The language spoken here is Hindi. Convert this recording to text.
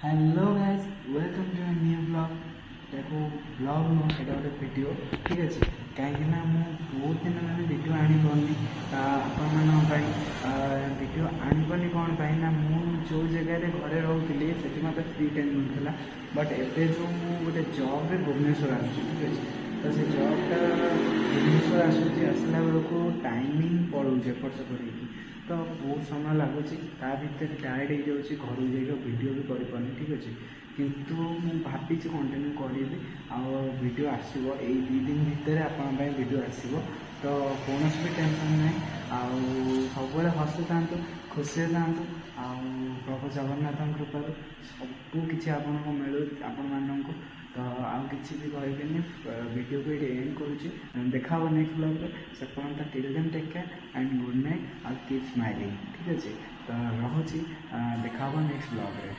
Hello guys, welcome to a new blog. देखो ब्लॉग नो एटा गोटे वीडियो ठीक अच्छे कहीं बहुत दिन मैंने वीडियो आनी आपण वीडियो आनी कौन ना जो जगह घरे रोली से मत फ्री टाइम मिलता बट एवं जो गोटे जॉब रे भुवनेश्वर आसूँ ठीक अच्छे तो से जॉबटा भुवनेश्वर आसला बेलू टाइमिंग पड़े एपट सेपट तो बहुत समय लगुच भितर टायर्ड हो जाऊँगी घर जाइए वीडियो भी कर ठीक अच्छे किंतु मुझे भावी कंटिन्यू करी वीडियो आसो यही 2 दिन भितर आपण वीडियो आसो तो कौन भी टेंशन ना सब हसु था खुशी था प्रभु जगन्नाथ कृपा सबकि आपको मिलू आपण मानक तो आउ कि भी कहबी वीडियो को ये एंड करुँच देखा नेक्स्ट ब्लॉग में से पर्यटन till then take care and good night और कीप स्माइलिंग ठीक अच्छे तो रोचे देखा नेक्स्ट ब्लॉग में।